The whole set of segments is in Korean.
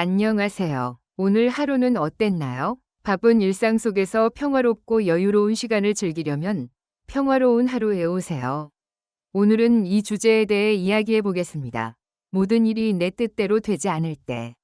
안녕하세요. 오늘 하루는 어땠나요? 바쁜 일상 속에서 평화롭고 여유로운 시간을 즐기려면 평화로운 하루에 오세요. 오늘은 이 주제에 대해 이야기해 보겠습니다. 모든 일이 내 뜻대로 되지 않을 때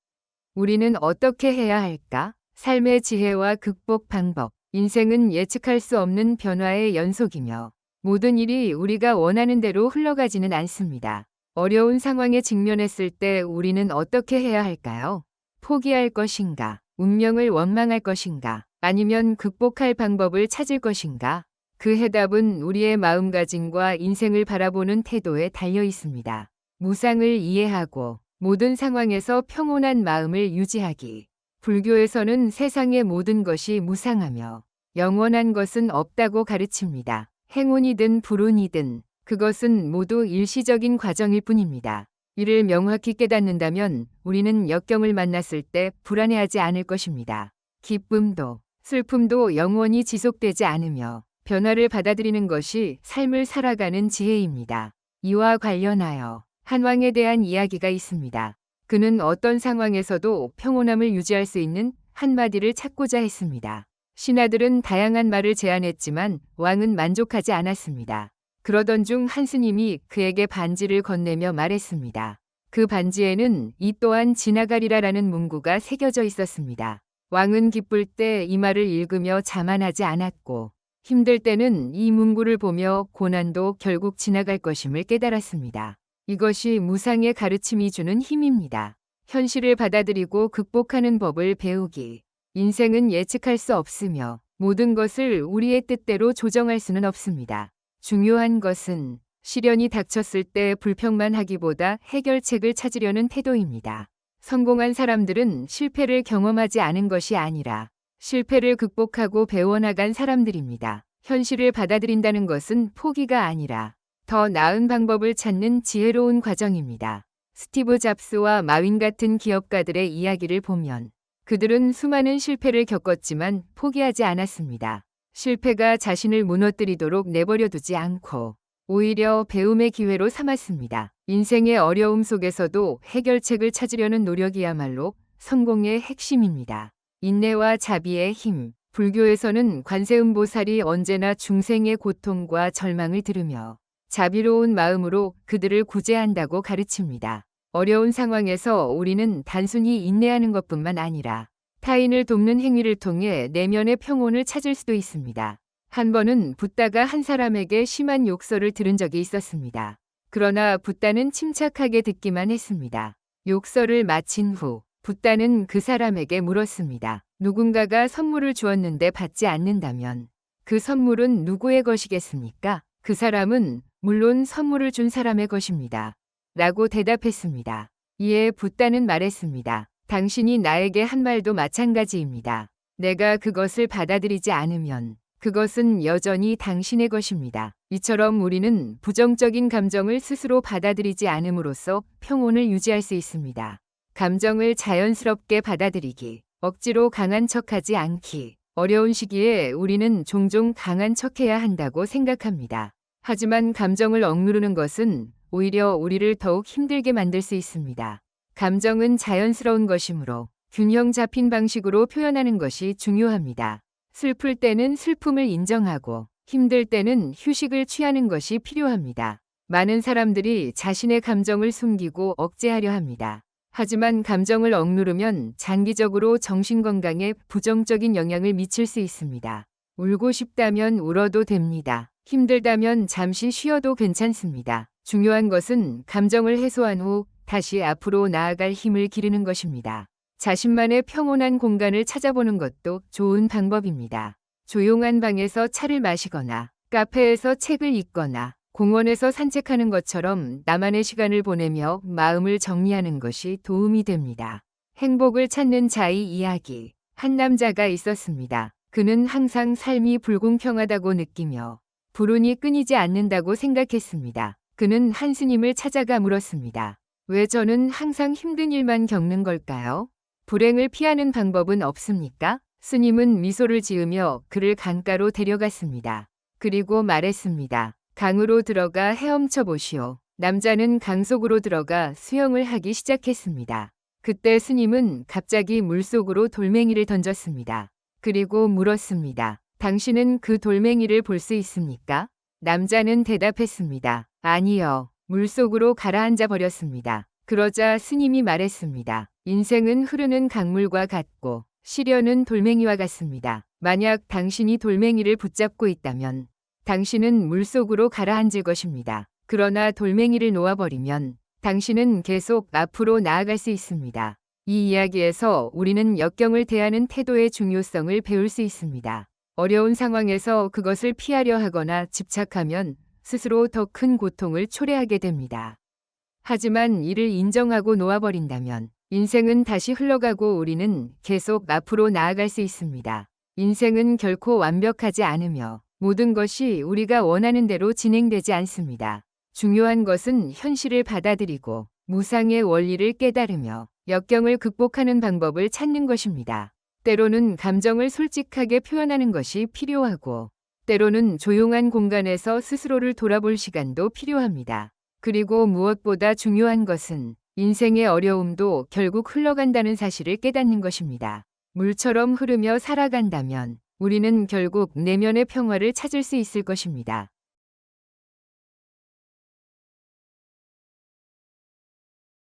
우리는 어떻게 해야 할까? 삶의 지혜와 극복 방법. 인생은 예측할 수 없는 변화의 연속이며 모든 일이 우리가 원하는 대로 흘러가지는 않습니다. 어려운 상황에 직면했을 때 우리는 어떻게 해야 할까요? 포기할 것인가? 운명을 원망할 것인가? 아니면 극복할 방법을 찾을 것인가? 그 해답은 우리의 마음가짐과 인생을 바라보는 태도에 달려 있습니다. 무상을 이해하고 모든 상황에서 평온한 마음을 유지하기. 불교에서는 세상의 모든 것이 무상하며 영원한 것은 없다고 가르칩니다. 행운이든 불운이든 그것은 모두 일시적인 과정일 뿐입니다. 이를 명확히 깨닫는다면 우리는 역경을 만났을 때 불안해하지 않을 것입니다. 기쁨도 슬픔도 영원히 지속되지 않으며 변화를 받아들이는 것이 삶을 살아가는 지혜입니다. 이와 관련하여 한왕에 대한 이야기가 있습니다. 그는 어떤 상황에서도 평온함을 유지할 수 있는 한마디를 찾고자 했습니다. 신하들은 다양한 말을 제안했지만 왕은 만족하지 않았습니다. 그러던 중 한 스님이 그에게 반지를 건네며 말했습니다. 그 반지에는 이 또한 지나가리라라는 문구가 새겨져 있었습니다. 왕은 기쁠 때 이 말을 읽으며 자만하지 않았고 힘들 때는 이 문구를 보며 고난도 결국 지나갈 것임을 깨달았습니다. 이것이 무상의 가르침이 주는 힘입니다. 현실을 받아들이고 극복하는 법을 배우기. 인생은 예측할 수 없으며 모든 것을 우리의 뜻대로 조정할 수는 없습니다. 중요한 것은 시련이 닥쳤을 때 불평만 하기보다 해결책을 찾으려는 태도입니다. 성공한 사람들은 실패를 경험하지 않은 것이 아니라 실패를 극복하고 배워나간 사람들입니다. 현실을 받아들인다는 것은 포기가 아니라 더 나은 방법을 찾는 지혜로운 과정입니다. 스티브 잡스와 마윈 같은 기업가들의 이야기를 보면 그들은 수많은 실패를 겪었지만 포기하지 않았습니다. 실패가 자신을 무너뜨리도록 내버려 두지 않고 오히려 배움의 기회로 삼았습니다. 인생의 어려움 속에서도 해결책을 찾으려는 노력이야말로 성공의 핵심입니다. 인내와 자비의 힘. 불교에서는 관세음보살이 언제나 중생의 고통과 절망을 들으며 자비로운 마음으로 그들을 구제한다고 가르칩니다. 어려운 상황에서 우리는 단순히 인내하는 것뿐만 아니라 타인을 돕는 행위를 통해 내면의 평온을 찾을 수도 있습니다. 한 번은 붓다가 한 사람에게 심한 욕설을 들은 적이 있었습니다. 그러나 붓다는 침착하게 듣기만 했습니다. 욕설을 마친 후 붓다는 그 사람에게 물었습니다. 누군가가 선물을 주었는데 받지 않는다면 그 선물은 누구의 것이겠습니까? 그 사람은 물론 선물을 준 사람의 것입니다. 라고 대답했습니다. 이에 붓다는 말했습니다. 당신이 나에게 한 말도 마찬가지입니다. 내가 그것을 받아들이지 않으면 그것은 여전히 당신의 것입니다. 이처럼 우리는 부정적인 감정을 스스로 받아들이지 않음으로써 평온을 유지할 수 있습니다. 감정을 자연스럽게 받아들이기, 억지로 강한 척하지 않기. 어려운 시기에 우리는 종종 강한 척해야 한다고 생각합니다. 하지만 감정을 억누르는 것은 오히려 우리를 더욱 힘들게 만들 수 있습니다. 감정은 자연스러운 것이므로 균형 잡힌 방식으로 표현하는 것이 중요합니다. 슬플 때는 슬픔을 인정하고 힘들 때는 휴식을 취하는 것이 필요합니다. 많은 사람들이 자신의 감정을 숨기고 억제하려 합니다. 하지만 감정을 억누르면 장기적으로 정신건강에 부정적인 영향을 미칠 수 있습니다. 울고 싶다면 울어도 됩니다. 힘들다면 잠시 쉬어도 괜찮습니다. 중요한 것은 감정을 해소한 후 다시 앞으로 나아갈 힘을 기르는 것입니다. 자신만의 평온한 공간을 찾아보는 것도 좋은 방법입니다. 조용한 방에서 차를 마시거나 카페에서 책을 읽거나 공원에서 산책하는 것처럼 나만의 시간을 보내며 마음을 정리하는 것이 도움이 됩니다. 행복을 찾는 자의 이야기. 한 남자가 있었습니다. 그는 항상 삶이 불공평하다고 느끼며 불운이 끊이지 않는다고 생각했습니다. 그는 한 스님을 찾아가 물었습니다. 왜 저는 항상 힘든 일만 겪는 걸까요? 불행을 피하는 방법은 없습니까? 스님은 미소를 지으며 그를 강가로 데려갔습니다. 그리고 말했습니다. 강으로 들어가 헤엄쳐 보시오. 남자는 강 속으로 들어가 수영을 하기 시작했습니다. 그때 스님은 갑자기 물속으로 돌멩이를 던졌습니다. 그리고 물었습니다. 당신은 그 돌멩이를 볼 수 있습니까? 남자는 대답했습니다. 아니요. 물속으로 가라앉아 버렸습니다. 그러자 스님이 말했습니다. 인생은 흐르는 강물과 같고 시련은 돌멩이와 같습니다. 만약 당신이 돌멩이를 붙잡고 있다면 당신은 물속으로 가라앉을 것입니다. 그러나 돌멩이를 놓아버리면 당신은 계속 앞으로 나아갈 수 있습니다. 이 이야기에서 우리는 역경을 대하는 태도의 중요성을 배울 수 있습니다. 어려운 상황에서 그것을 피하려 하거나 집착하면 스스로 더 큰 고통을 초래하게 됩니다. 하지만 이를 인정하고 놓아버린다면 인생은 다시 흘러가고 우리는 계속 앞으로 나아갈 수 있습니다. 인생은 결코 완벽하지 않으며 모든 것이 우리가 원하는 대로 진행되지 않습니다. 중요한 것은 현실을 받아들이고 무상의 원리를 깨달으며 역경을 극복하는 방법을 찾는 것입니다. 때로는 감정을 솔직하게 표현하는 것이 필요하고 때로는 조용한 공간에서 스스로를 돌아볼 시간도 필요합니다. 그리고 무엇보다 중요한 것은 인생의 어려움도 결국 흘러간다는 사실을 깨닫는 것입니다. 물처럼 흐르며 살아간다면 우리는 결국 내면의 평화를 찾을 수 있을 것입니다.